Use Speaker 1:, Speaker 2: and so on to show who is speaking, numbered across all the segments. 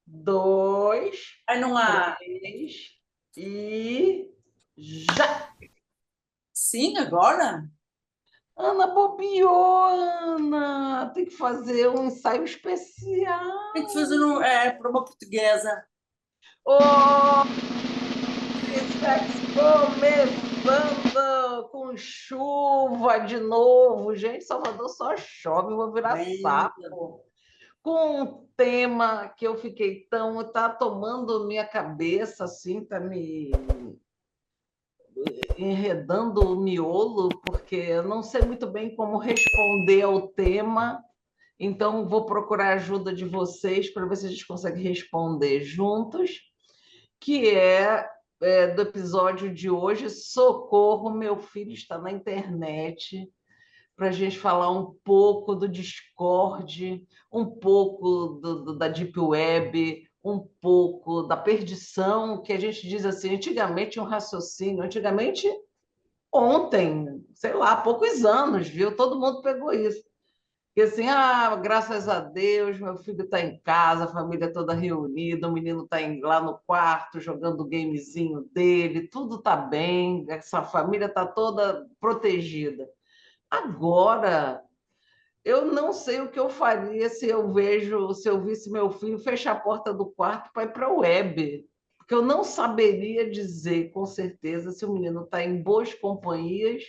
Speaker 1: 2,
Speaker 2: Ai, não há.
Speaker 1: 3 e já!
Speaker 2: Sim, agora?
Speaker 1: Ana bobeou, Ana! Tem que fazer um ensaio especial.
Speaker 2: Tem que fazer para uma portuguesa.
Speaker 1: Oh, sexo começando com chuva de novo. Gente, Salvador só chove, vou virar
Speaker 2: Bem,
Speaker 1: sapo. Com um tema que eu fiquei tá tomando minha cabeça, assim, tá me enredando o miolo, porque eu não sei muito bem como responder ao tema, então vou procurar a ajuda de vocês para ver se a gente consegue responder juntos, que do episódio de hoje, Socorro, meu filho está na internet, para a gente falar um pouco do Discord, um pouco da Deep Web, um pouco da perdição, que a gente diz assim, antigamente um raciocínio, antigamente ontem, sei lá, há poucos anos, viu? Todo mundo pegou isso. E assim, graças a Deus, meu filho está em casa, a família toda reunida, o menino está lá no quarto jogando o gamezinho dele, tudo está bem, essa família está toda protegida. Agora, eu não sei o que eu faria se eu visse meu filho fechar a porta do quarto para ir para a web. Porque eu não saberia dizer com certeza se o menino está em boas companhias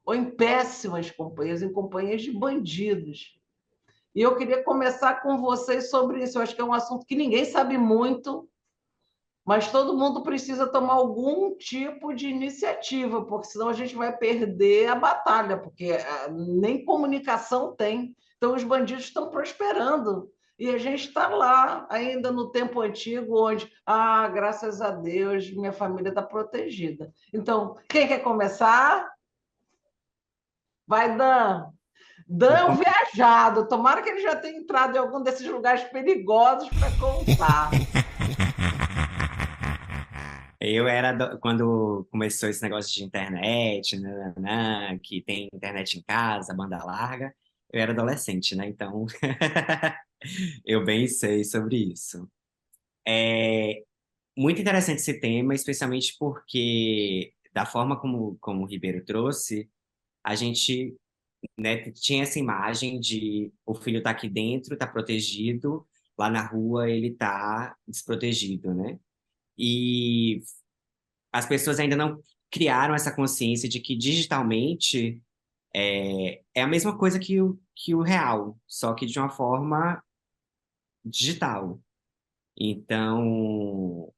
Speaker 1: ou em péssimas companhias, em companhias de bandidos. E eu queria começar com vocês sobre isso. Eu acho que é um assunto que ninguém sabe muito, mas todo mundo precisa tomar algum tipo de iniciativa, porque senão a gente vai perder a batalha, porque nem comunicação tem. Então, os bandidos estão prosperando. E a gente está lá, ainda no tempo antigo, onde, graças a Deus, minha família está protegida. Então, quem quer começar? Vai, Dan. Dan
Speaker 3: Eu,
Speaker 1: é um
Speaker 3: com-
Speaker 1: viajado. Tomara que ele já tenha entrado em algum desses lugares perigosos para contar.
Speaker 3: eu era quando começou esse negócio de internet, né, que tem internet em casa, banda larga, eu era adolescente, né? Então eu bem sei sobre isso. É muito interessante esse tema, especialmente porque da forma como o Ribeiro trouxe, a gente, né, tinha essa imagem de o filho tá aqui dentro, tá protegido, lá na rua ele tá desprotegido, né? E as pessoas ainda não criaram essa consciência de que digitalmente é a mesma coisa que o real, só que de uma forma digital. Então,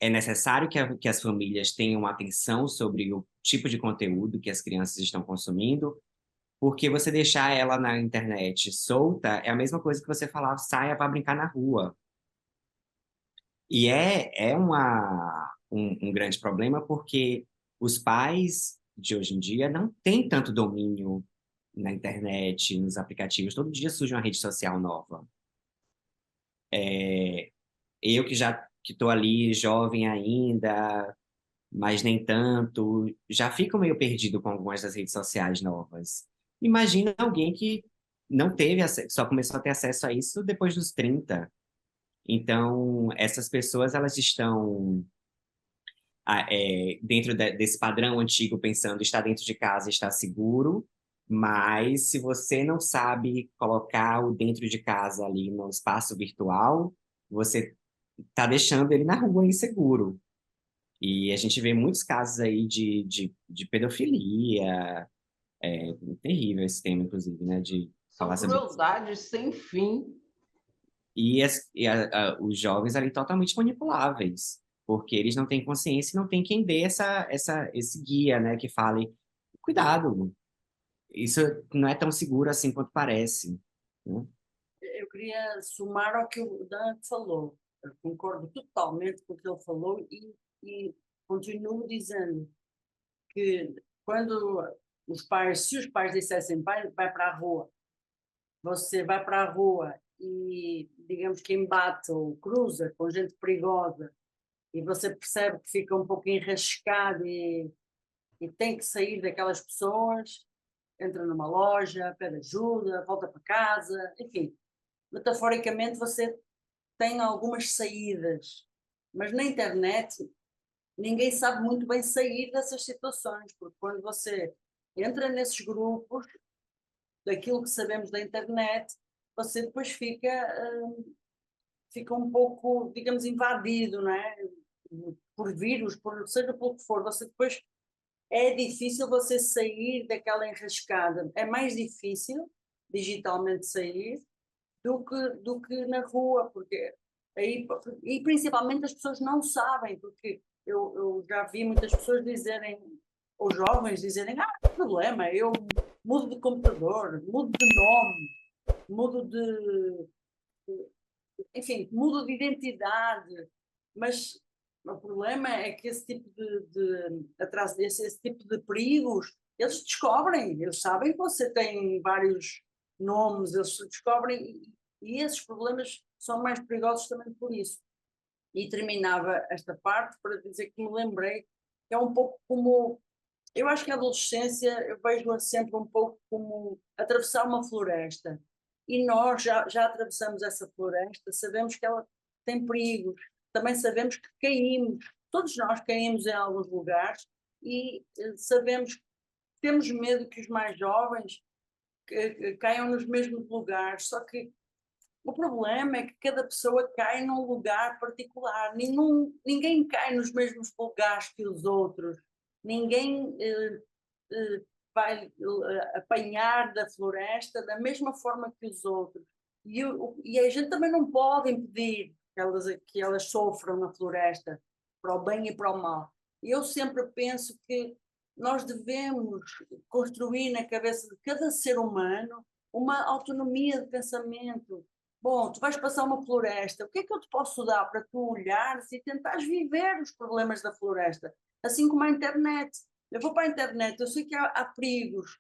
Speaker 3: é necessário que as famílias tenham atenção sobre o tipo de conteúdo que as crianças estão consumindo, porque você deixar ela na internet solta é a mesma coisa que você falar, saia para brincar na rua. E um grande problema porque os pais de hoje em dia não têm tanto domínio na internet, nos aplicativos. Todo dia surge uma rede social nova. Eu que estou ali jovem ainda, mas nem tanto, já fico meio perdido com algumas das redes sociais novas. Imagina alguém que não teve acesso, só começou a ter acesso a isso depois dos 30. Então, essas pessoas, elas estão dentro desse padrão antigo, pensando está dentro de casa, está seguro, mas se você não sabe colocar o dentro de casa ali no espaço virtual, você está deixando ele na rua inseguro. E a gente vê muitos casos aí de pedofilia, terrível esse tema, inclusive, né, de
Speaker 1: São
Speaker 3: falar sobre isso.
Speaker 1: crueldades sem fim.
Speaker 3: Os jovens ali totalmente manipuláveis, porque eles não têm consciência e não tem quem dê esse guia, né, que fale, cuidado, isso não é tão seguro assim quanto parece, né?
Speaker 2: Eu queria somar ao que o Dan falou. Eu concordo totalmente com o que ele falou e continuo dizendo que quando se os pais dissessem vai para a rua, você vai para a rua e digamos que embate ou cruza com gente perigosa e você percebe que fica um pouco enrascado e tem que sair daquelas pessoas, entra numa loja, pede ajuda, volta para casa, enfim, metaforicamente você tem algumas saídas, mas na internet ninguém sabe muito bem sair dessas situações, porque quando você entra nesses grupos, daquilo que sabemos da internet, você depois fica um pouco, digamos, invadido, não é? Por vírus, por seja pelo que for, você depois é difícil você sair daquela enrascada. É mais difícil digitalmente sair do que na rua, porque aí, e principalmente as pessoas não sabem, porque eu já vi muitas pessoas dizerem, ou jovens dizerem, não tem problema, eu mudo de computador, mudo de nome, mudo enfim, mudo de identidade, mas o problema é que esse tipo atraso esse tipo de perigos, eles descobrem, eles sabem que você tem vários nomes, eles descobrem, e esses problemas são mais perigosos também por isso. E terminava esta parte para dizer que me lembrei que é um pouco como, eu acho que a adolescência, eu vejo-a sempre um pouco como atravessar uma floresta. E nós já atravessamos essa floresta, sabemos que ela tem perigos, também sabemos que caímos, todos nós caímos em alguns lugares e sabemos, temos medo que os mais jovens caiam nos mesmos lugares, só que o problema é que cada pessoa cai num lugar particular, ninguém cai nos mesmos lugares que os outros, ninguém vai apanhar da floresta da mesma forma que os outros. E a gente também não pode impedir que elas sofram na floresta, para o bem e para o mal. E eu sempre penso que nós devemos construir na cabeça de cada ser humano uma autonomia de pensamento. Bom, tu vais passar uma floresta, o que é que eu te posso dar para tu olhares e tentares viver os problemas da floresta? Assim como a internet. Eu vou para a internet, eu sei que há perigos.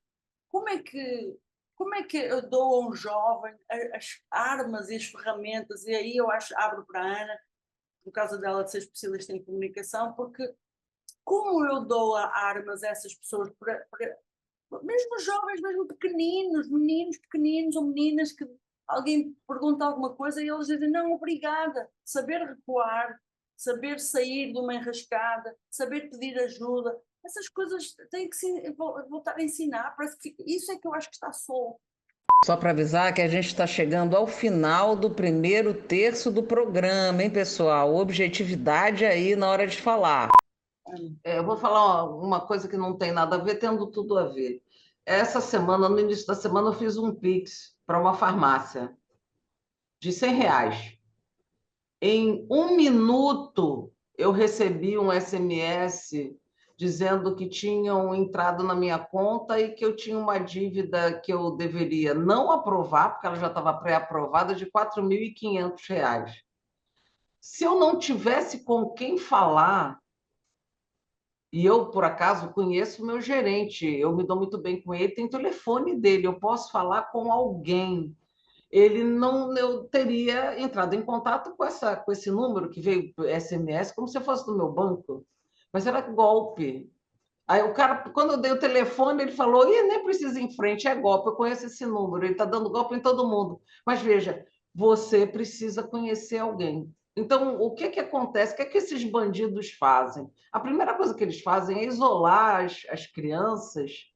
Speaker 2: Como é que eu dou a um jovem as armas e as ferramentas? E aí eu abro para a Ana, por causa dela de ser especialista em comunicação, porque como eu dou armas a essas pessoas, mesmo jovens, mesmo pequeninos, meninos pequeninos ou meninas que alguém pergunta alguma coisa e eles dizem não, obrigada. Saber recuar, saber sair de uma enrascada, saber pedir ajuda, essas coisas têm que se voltar a ensinar. Parece que isso é que eu acho que está solto.
Speaker 1: Só para avisar que a gente está chegando ao final do primeiro terço do programa, hein, pessoal? Objetividade aí na hora de falar. Eu vou falar uma coisa que não tem nada a ver, tendo tudo a ver. Essa semana, no início da semana, eu fiz um Pix para uma farmácia de R$ 100. Em 1 minuto, eu recebi um SMS dizendo que tinham entrado na minha conta e que eu tinha uma dívida que eu deveria não aprovar, porque ela já estava pré-aprovada, de R$ 4.500. Se eu não tivesse com quem falar, e eu, por acaso, conheço o meu gerente, eu me dou muito bem com ele, tem o telefone dele, eu posso falar com alguém. Ele não, eu teria entrado em contato com esse número que veio SMS, como se fosse do meu banco, mas era golpe. Aí o cara, quando eu dei o telefone, ele falou: Ih, nem precisa ir em frente, é golpe, eu conheço esse número, ele está dando golpe em todo mundo. Mas veja, você precisa conhecer alguém. Então, o que acontece? O que esses bandidos fazem? A primeira coisa que eles fazem é isolar as crianças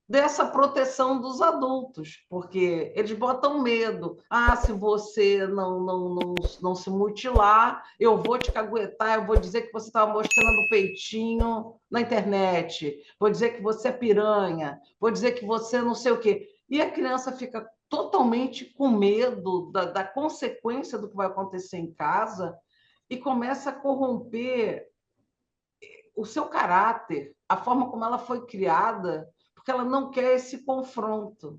Speaker 1: dessa proteção dos adultos, porque eles botam medo. Ah, se você não se mutilar, eu vou te caguetar, eu vou dizer que você estava mostrando o peitinho na internet, vou dizer que você é piranha, vou dizer que você não sei o quê. E a criança fica totalmente com medo da consequência do que vai acontecer em casa e começa a corromper o seu caráter, a forma como ela foi criada, porque ela não quer esse confronto,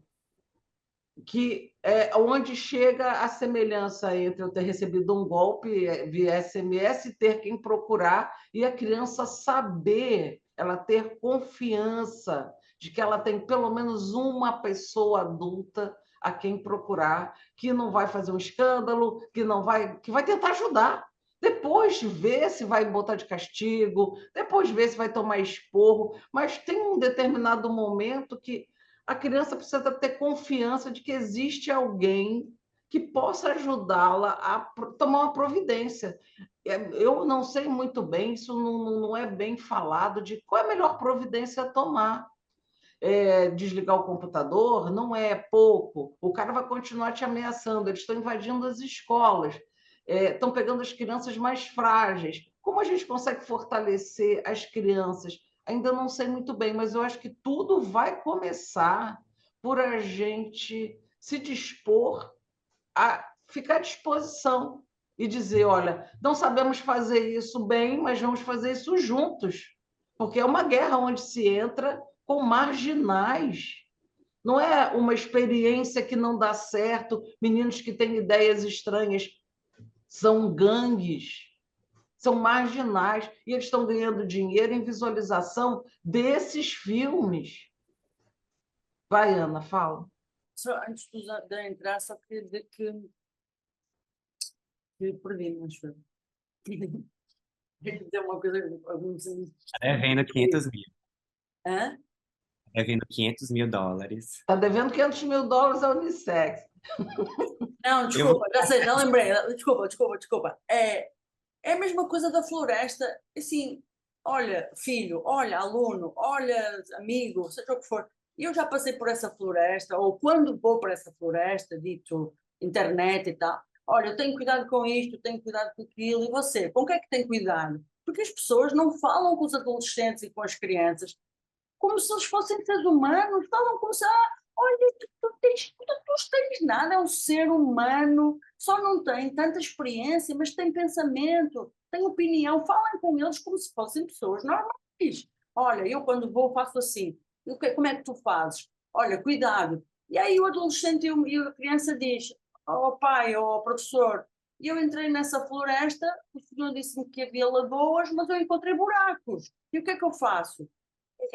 Speaker 1: que é onde chega a semelhança entre eu ter recebido um golpe via SMS, ter quem procurar, e a criança saber, ela ter confiança de que ela tem pelo menos uma pessoa adulta a quem procurar, que não vai fazer um escândalo, que vai tentar ajudar. Depois ver se vai botar de castigo, depois ver se vai tomar esporro, mas tem um determinado momento que a criança precisa ter confiança de que existe alguém que possa ajudá-la a tomar uma providência. Eu não sei muito bem, isso não é bem falado, de qual é a melhor providência a tomar. Desligar o computador não é pouco, o cara vai continuar te ameaçando, eles estão invadindo as escolas, estão pegando as crianças mais frágeis. Como a gente consegue fortalecer as crianças? Ainda não sei muito bem, mas eu acho que tudo vai começar por a gente se dispor a ficar à disposição e dizer, olha, não sabemos fazer isso bem, mas vamos fazer isso juntos, porque é uma guerra onde se entra com marginais. Não é uma experiência que não dá certo, meninos que têm ideias estranhas, são gangues, são marginais, e eles estão ganhando dinheiro em visualização desses filmes. Vai, Ana, fala.
Speaker 2: Só antes de entrar, só queria dizer que perdi-me, acho eu. Queria dizer uma coisa, alguns anos.
Speaker 3: Tá devendo 500 mil.
Speaker 2: Hã?
Speaker 3: Tá devendo 500 mil dólares.
Speaker 1: Está devendo 500 mil dólares à Unissex.
Speaker 2: Não,
Speaker 3: Eu vou...
Speaker 2: desculpa, já sei, já lembrei. Desculpa. É a mesma coisa da floresta. Assim, olha, filho, olha, aluno, olha, amigo, seja o que for. Eu já passei por essa floresta, ou quando vou para essa floresta, dito internet e tal, olha, eu tenho cuidado com isto, tenho cuidado com aquilo, e você, com o que é que tem cuidado? Porque as pessoas não falam com os adolescentes e com as crianças como se eles fossem seres humanos, falam como se, olha, tu tens nada, é um ser humano, só não tem tanta experiência, mas tem pensamento, tem opinião, falem com eles como se fossem pessoas normais. Olha, eu quando vou faço assim, como é que tu fazes? Olha, cuidado. E aí o adolescente e a criança diz, ao pai ou ao professor, eu entrei nessa floresta, o senhor disse-me que havia lagoas, mas eu encontrei buracos. E o que é que eu faço? É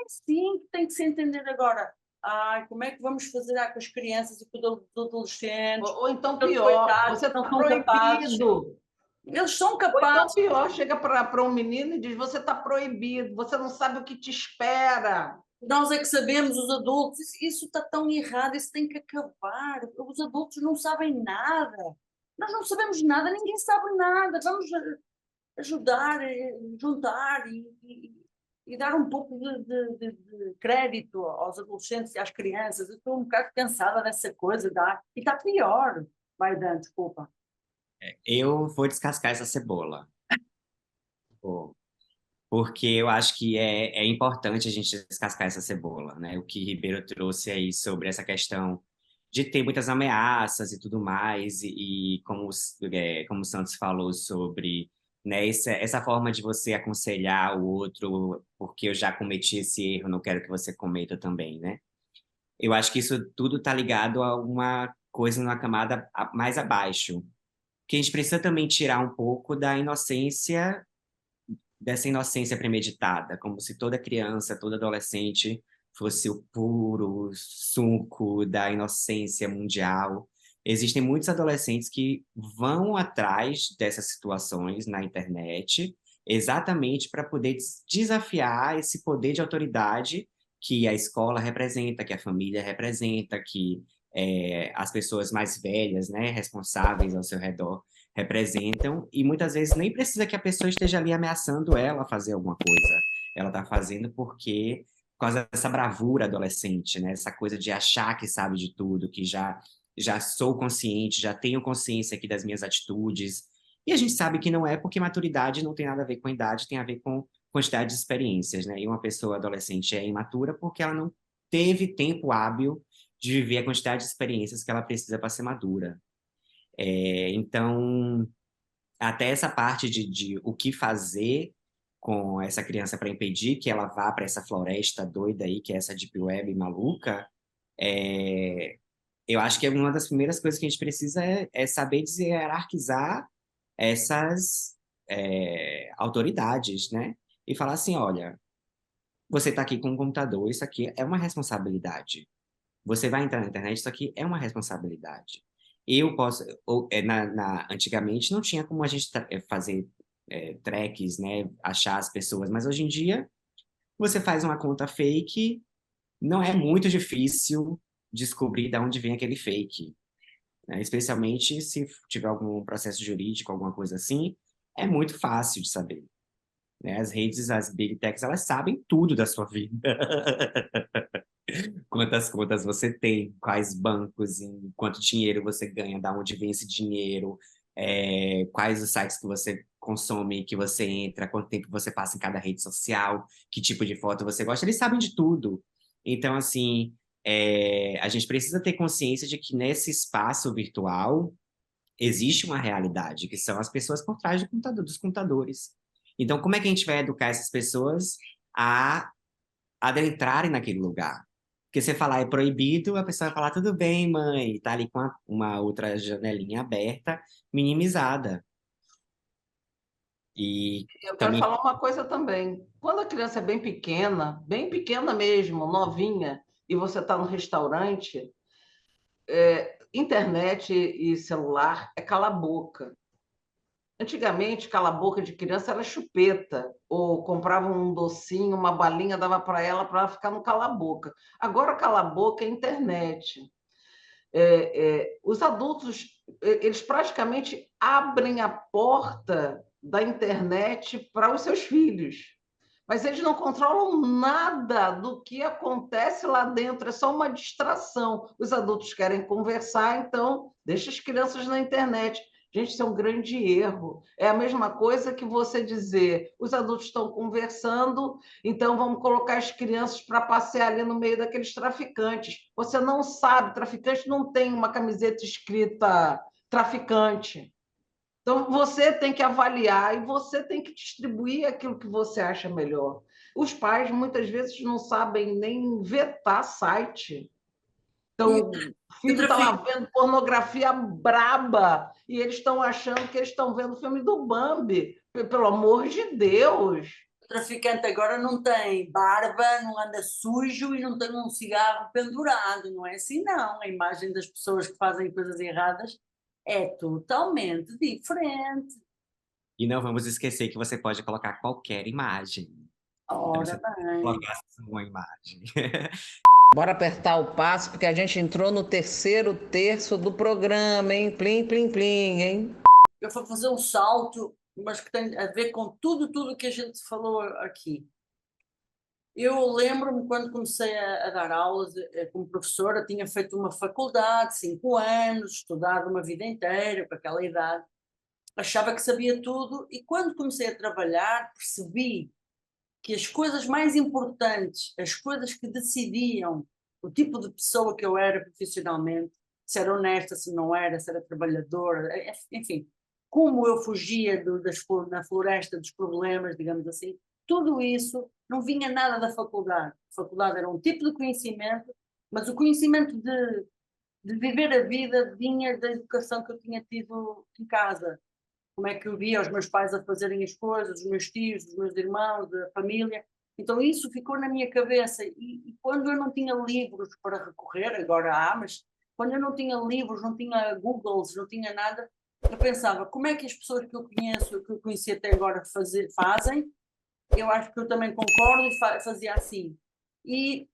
Speaker 2: assim que tem que se entender agora. Ai, como é que vamos fazer com as crianças e com os adolescentes?
Speaker 1: Ou então
Speaker 2: Eles,
Speaker 1: pior,
Speaker 2: coitados,
Speaker 1: você
Speaker 2: não
Speaker 1: está
Speaker 2: são capazes.
Speaker 1: proibido.
Speaker 2: Eles são
Speaker 1: Ou então
Speaker 2: capazes.
Speaker 1: pior, chega para um menino e diz, você está proibido, você não sabe o que te espera.
Speaker 2: Nós é que sabemos, os adultos. Isso está tão errado, isso tem que acabar. Os adultos não sabem nada. Nós não sabemos nada, ninguém sabe nada. Vamos ajudar, juntar e dar um pouco de crédito aos adolescentes e às crianças. Eu estou um bocado cansada dessa coisa, e está pior. Vai, Dan, desculpa.
Speaker 3: Eu vou descascar essa cebola. Vou. Porque eu acho que é importante a gente descascar essa cebola, né? O que Ribeiro trouxe aí sobre essa questão de ter muitas ameaças e tudo mais, e como o Santos falou sobre, né, essa forma de você aconselhar o outro, porque eu já cometi esse erro, não quero que você cometa também, né? Eu acho que isso tudo está ligado a uma coisa numa camada mais abaixo, que a gente precisa também tirar um pouco da inocência, dessa inocência premeditada, como se toda criança, todo adolescente fosse o puro suco da inocência mundial. Existem muitos adolescentes que vão atrás dessas situações na internet, exatamente para poder desafiar esse poder de autoridade que a escola representa, que a família representa, que as pessoas mais velhas, né, responsáveis ao seu redor representam, e muitas vezes nem precisa que a pessoa esteja ali ameaçando ela a fazer alguma coisa. Ela está fazendo por causa dessa bravura adolescente, né? Essa coisa de achar que sabe de tudo, que já sou consciente, já tenho consciência aqui das minhas atitudes. E a gente sabe que não é, porque maturidade não tem nada a ver com idade, tem a ver com quantidade de experiências, né? E uma pessoa adolescente é imatura porque ela não teve tempo hábil de viver a quantidade de experiências que ela precisa para ser madura. Então, até essa parte de o que fazer com essa criança para impedir que ela vá para essa floresta doida aí, que é essa deep web maluca, eu acho que uma das primeiras coisas que a gente precisa é saber hierarquizar essas autoridades, né? E falar assim, olha, você está aqui com um computador, isso aqui é uma responsabilidade. Você vai entrar na internet, isso aqui é uma responsabilidade. Eu posso, antigamente não tinha como a gente fazer tracks, né, achar as pessoas, mas hoje em dia você faz uma conta fake, não é muito difícil descobrir de onde vem aquele fake. né? Especialmente se tiver algum processo jurídico, alguma coisa assim, é muito fácil de saber, né? As redes, as big techs, elas sabem tudo da sua vida. Quantas contas você tem, quais bancos, em quanto dinheiro você ganha, da onde vem esse dinheiro, quais os sites que você consome, que você entra, quanto tempo você passa em cada rede social, que tipo de foto você gosta, eles sabem de tudo. Então, assim, a gente precisa ter consciência de que nesse espaço virtual existe uma realidade, que são as pessoas por trás dos computadores. Então, como é que a gente vai educar essas pessoas a adentrarem naquele lugar? Porque você falar é proibido, a pessoa vai falar, tudo bem, mãe, e tá ali com uma outra janelinha aberta, minimizada. E
Speaker 1: Eu quero
Speaker 3: também,
Speaker 1: falar uma coisa também. Quando a criança é bem pequena mesmo, novinha, e você está no restaurante, internet e celular é cala a boca. Antigamente, cala a boca de criança era chupeta, ou comprava um docinho, uma balinha, dava para ela ficar no cala a boca. Agora, cala a boca é internet. Os adultos, eles praticamente abrem a porta da internet para os seus filhos, mas eles não controlam nada do que acontece lá dentro, é só uma distração. Os adultos querem conversar, então deixa as crianças na internet. Gente, isso é um grande erro. É a mesma coisa que você dizer, os adultos estão conversando, então vamos colocar as crianças para passear ali no meio daqueles traficantes. Você não sabe, traficante não tem uma camiseta escrita traficante. Então, você tem que avaliar e você tem que distribuir aquilo que você acha melhor. Os pais, muitas vezes, não sabem nem vetar site.
Speaker 2: E
Speaker 1: Então, o
Speaker 2: o
Speaker 1: filho está lá
Speaker 2: trafic-
Speaker 1: vendo pornografia braba e eles estão achando que eles estão vendo o filme do Bambi. Pelo amor de Deus!
Speaker 2: o traficante agora não tem barba, não anda sujo e não tem um cigarro pendurado, não é assim não. A imagem das pessoas que fazem coisas erradas é totalmente diferente.
Speaker 3: e não vamos esquecer que você pode colocar qualquer imagem. Então,
Speaker 2: Ora
Speaker 3: você pode
Speaker 2: bem.
Speaker 3: colocar uma imagem.
Speaker 1: Bora apertar o passo, porque a gente entrou no terceiro terço do programa, hein? Plim, plim, plim, hein?
Speaker 2: Eu vou fazer um salto, mas que tem a ver com tudo que a gente falou aqui. Eu lembro-me quando comecei a dar aulas como professora, tinha feito uma faculdade, 5 anos, estudado uma vida inteira, com aquela idade, achava que sabia tudo e quando comecei a trabalhar percebi que as coisas mais importantes, as coisas que decidiam o tipo de pessoa que eu era profissionalmente, se era honesta, se não era, se era trabalhadora, enfim, como eu fugia na floresta dos problemas, digamos assim, tudo isso não vinha nada da faculdade. A faculdade era um tipo de conhecimento, mas o conhecimento de viver a vida vinha da educação que eu tinha tido em casa. Como é que eu via os meus pais a fazerem as coisas, os meus tios, os meus irmãos, a família. Então isso ficou na minha cabeça. E quando eu não tinha livros para recorrer, agora há, mas quando eu não tinha livros, não tinha Googles, não tinha nada, eu pensava, como é que as pessoas que eu conheço, que eu conheci até agora fazem? Eu acho que eu também concordo e fazia assim. E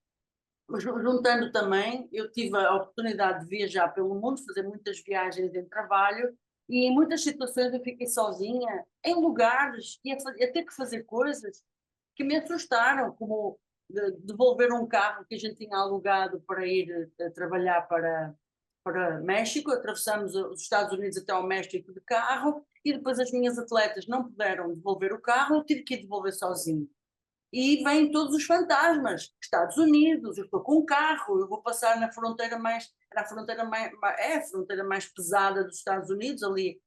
Speaker 2: juntando também, eu tive a oportunidade de viajar pelo mundo, fazer muitas viagens em trabalho, e em muitas situações eu fiquei sozinha, em lugares, e a ter que fazer coisas que me assustaram, como devolver um carro que a gente tinha alugado para ir trabalhar para México. Atravessamos os Estados Unidos até ao México de carro, e depois as minhas atletas não puderam devolver o carro, eu tive que ir devolver sozinho. E vêm todos os fantasmas. Estados Unidos, eu estou com um carro, eu vou passar na fronteira mais, era a fronteira a fronteira mais pesada dos Estados Unidos, ali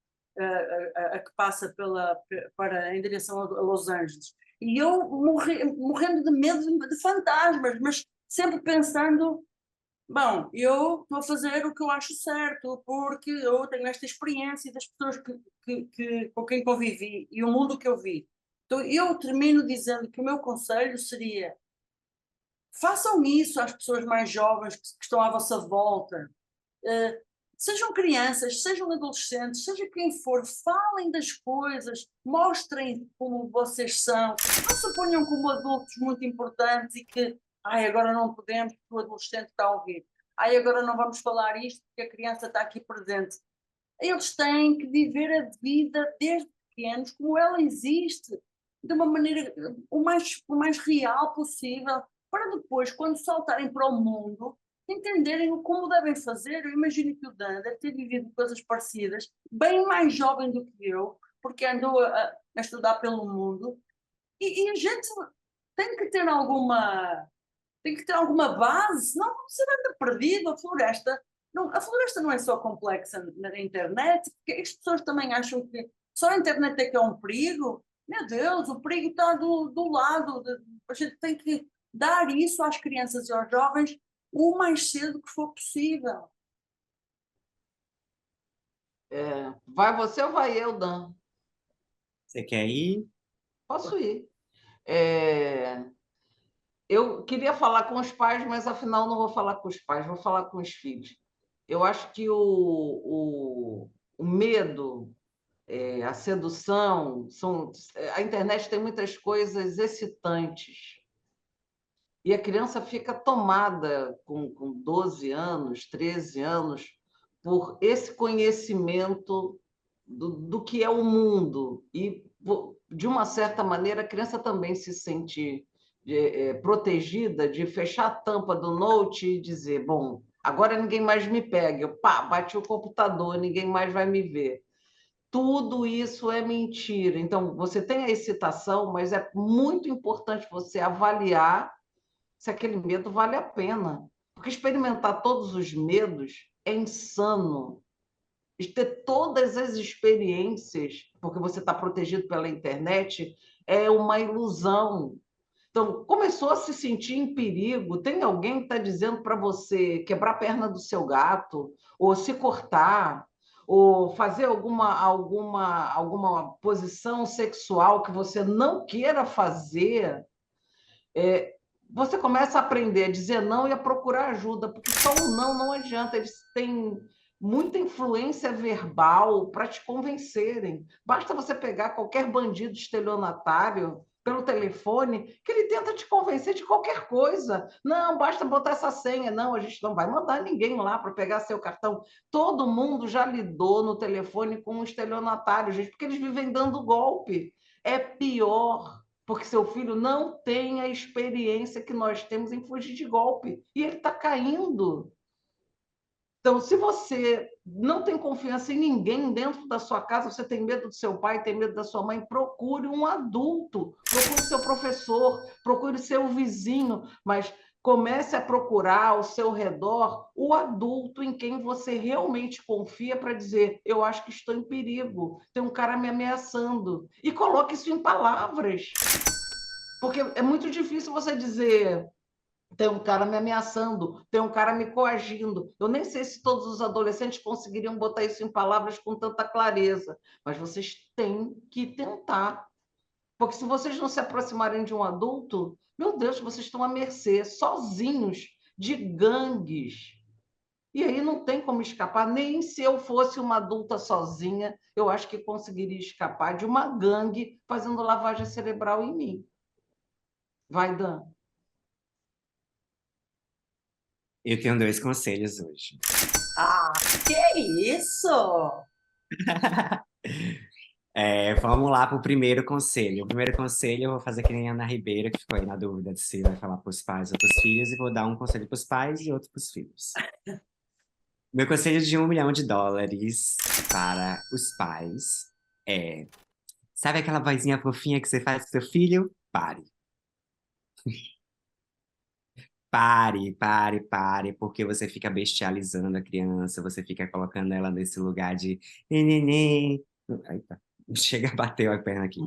Speaker 2: a que passa em direção a Los Angeles. E eu morrendo de medo de fantasmas, mas sempre pensando, bom, eu estou a fazer o que eu acho certo, porque eu tenho esta experiência das pessoas com quem convivi e o mundo que eu vi. Então, eu termino dizendo que o meu conselho seria: façam isso às pessoas mais jovens que estão à vossa volta. Uh, Sejam crianças, sejam adolescentes, seja quem for, falem das coisas, mostrem como vocês são. Não se ponham como adultos muito importantes e que, ai, agora não podemos porque o adolescente está a ouvir. ai, agora não vamos falar isto porque a criança está aqui presente. Eles têm que viver a vida desde pequenos, como ela existe, de uma maneira o mais real possível, para depois, quando saltarem para o mundo, entenderem como devem fazer. Eu imagino que o Dan deve ter vivido coisas parecidas, bem mais jovem do que eu, porque andou a estudar pelo mundo, e a gente tem que ter alguma base, senão você anda perdido. A floresta não é só complexa na internet, porque as pessoas também acham que só a internet é que é um perigo. Meu Deus, o perigo está do lado. A gente tem que dar isso às crianças e aos jovens o mais cedo que for possível.
Speaker 1: Vai você ou vai eu, Dan?
Speaker 3: Você quer ir?
Speaker 1: Posso ir. É, Eu queria falar com os pais, mas afinal não vou falar com os pais, vou falar com os filhos. Eu acho que o medo, a sedução, a internet tem muitas coisas excitantes. E a criança fica tomada com 12 anos, 13 anos, por esse conhecimento do que é o mundo. E, de uma certa maneira, a criança também se sente protegida de fechar a tampa do note e dizer: bom, agora ninguém mais me pega. Eu, pá, bati o computador, ninguém mais vai me ver. Tudo isso é mentira. Então, você tem a excitação, mas é muito importante você avaliar se aquele medo vale a pena. Porque experimentar todos os medos é insano. E ter todas as experiências, porque você está protegido pela internet, é uma ilusão. Então, começou a se sentir em perigo, tem alguém que está dizendo para você quebrar a perna do seu gato, ou se cortar, ou fazer alguma posição sexual que você não queira fazer, você começa a aprender a dizer não e a procurar ajuda, porque só o não adianta, eles têm muita influência verbal para te convencerem. Basta você pegar qualquer bandido estelionatário pelo telefone, que ele tenta te convencer de qualquer coisa. Não, basta botar essa senha. Não, a gente não vai mandar ninguém lá para pegar seu cartão. Todo mundo já lidou no telefone com um estelionatário, gente, porque eles vivem dando golpe. É pior porque seu filho não tem a experiência que nós temos em fugir de golpe. E ele está caindo. Então, se você não tem confiança em ninguém dentro da sua casa, você tem medo do seu pai, tem medo da sua mãe, procure um adulto, procure seu professor, procure seu vizinho, mas comece a procurar ao seu redor o adulto em quem você realmente confia para dizer: eu acho que estou em perigo, tem um cara me ameaçando. E coloque isso em palavras. Porque é muito difícil você dizer: tem um cara me ameaçando, tem um cara me coagindo. Eu nem sei se todos os adolescentes conseguiriam botar isso em palavras com tanta clareza, mas vocês têm que tentar. Porque se vocês não se aproximarem de um adulto, meu Deus, vocês estão à mercê, sozinhos, de gangues. E aí não tem como escapar, nem se eu fosse uma adulta sozinha, eu acho que conseguiria escapar de uma gangue fazendo lavagem cerebral em mim. Vai, Dan.
Speaker 3: Eu tenho dois conselhos hoje.
Speaker 2: Ah, que isso?
Speaker 3: Vamos lá para o primeiro conselho. O primeiro conselho eu vou fazer que nem a Ana Ribeiro, que ficou aí na dúvida de se vai falar para os pais ou para os filhos, e vou dar um conselho para os pais e outro para os filhos. Meu conselho de US$ 1 milhão para os pais é: sabe aquela vozinha fofinha que você faz com seu filho? Pare. Pare, porque você fica bestializando a criança, você fica colocando ela nesse lugar de neném. Eita, chega, bateu a perna aqui.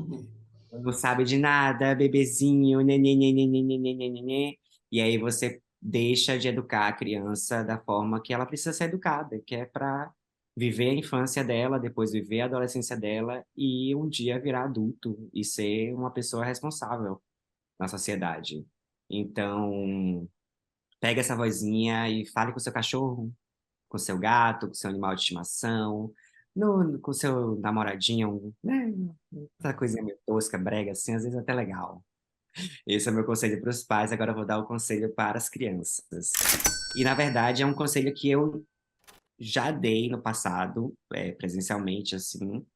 Speaker 3: Não sabe de nada, bebezinho, neném, neném, neném, neném, neném. E aí você deixa de educar a criança da forma que ela precisa ser educada, que é para viver a infância dela, depois viver a adolescência dela e um dia virar adulto e ser uma pessoa responsável na sociedade. Então, pega essa vozinha e fale com o seu cachorro, com o seu gato, com o seu animal de estimação, com o seu namoradinho, né? Essa coisinha meio tosca, brega, assim, às vezes é até legal. Esse é o meu conselho para os pais, agora eu vou dar o conselho para as crianças. E, na verdade, é um conselho que eu já dei no passado, presencialmente, assim.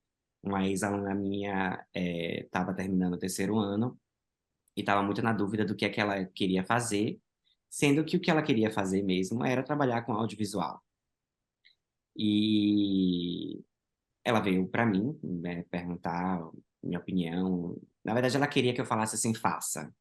Speaker 3: Uma ex-aluna minha estava terminando o terceiro ano e estava muito na dúvida do que é que ela queria fazer, sendo que o que ela queria fazer mesmo era trabalhar com audiovisual. E ela veio para mim, né, perguntar minha opinião. Na verdade, ela queria que eu falasse assim, faça.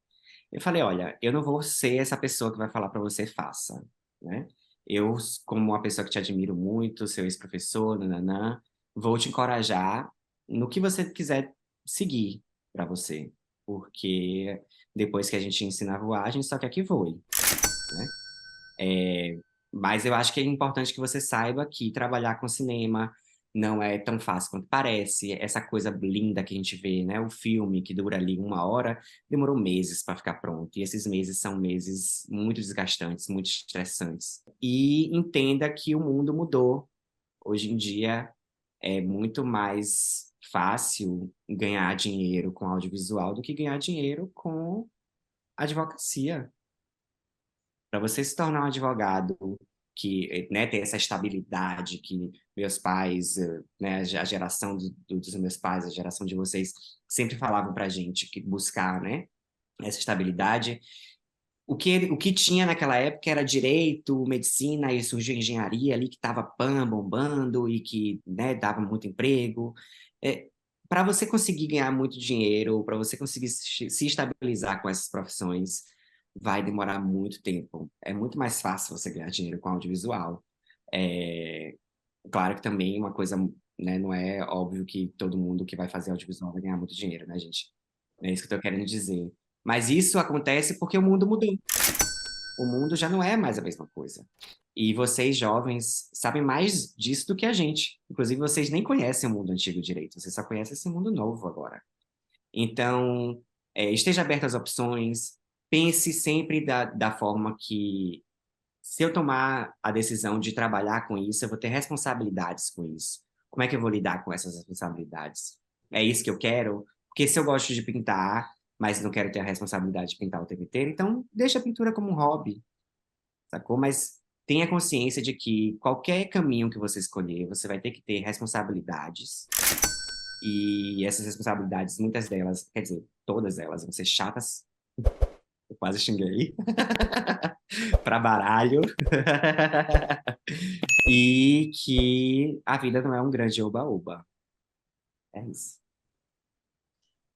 Speaker 3: Eu falei, olha, eu não vou ser essa pessoa que vai falar para você faça, né? Eu, como uma pessoa que te admiro muito, seu ex-professor, nananã, vou te encorajar no que você quiser seguir para você, porque depois que a gente ensina a voar, a gente só quer que voe, né? Mas eu acho que é importante que você saiba que trabalhar com cinema não é tão fácil quanto parece. Essa coisa linda que a gente vê, né? O filme que dura ali 1 hora, demorou meses para ficar pronto. E esses meses são meses muito desgastantes, muito estressantes. E entenda que o mundo mudou. Hoje em dia é muito mais fácil ganhar dinheiro com audiovisual do que ganhar dinheiro com advocacia. Para você se tornar um advogado que, né, tem essa estabilidade que meus pais, né, a geração dos meus pais, a geração de vocês, sempre falavam para a gente que buscar, né, essa estabilidade. O que tinha naquela época era direito, medicina, e surgiu engenharia ali que estava pam, bombando e que, né, dava muito emprego. Para você conseguir ganhar muito dinheiro, para você conseguir se estabilizar com essas profissões, vai demorar muito tempo. É muito mais fácil você ganhar dinheiro com audiovisual. É, claro que também uma coisa, né, não é óbvio que todo mundo que vai fazer audiovisual vai ganhar muito dinheiro, né, gente? É isso que eu estou querendo dizer. Mas isso acontece porque o mundo mudou. O mundo já não é mais a mesma coisa. E vocês, jovens, sabem mais disso do que a gente. Inclusive, vocês nem conhecem o mundo antigo direito, vocês só conhecem esse mundo novo agora. Então, esteja aberto às opções, pense sempre da forma que, se eu tomar a decisão de trabalhar com isso, eu vou ter responsabilidades com isso. Como é que eu vou lidar com essas responsabilidades? É isso que eu quero? Porque se eu gosto de pintar, mas não quero ter a responsabilidade de pintar o tempo inteiro, então deixa a pintura como um hobby, sacou? Mas tenha consciência de que qualquer caminho que você escolher, você vai ter que ter responsabilidades. E essas responsabilidades, muitas delas, quer dizer, todas elas vão ser chatas. Eu quase xinguei. Para baralho. E que a vida não é um grande oba-oba. É isso.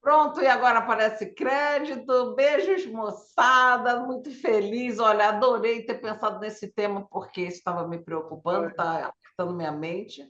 Speaker 1: Pronto, e agora aparece crédito. Beijos, moçada. Muito feliz. Olha, adorei ter pensado nesse tema, porque isso estava me preocupando, está apertando minha mente.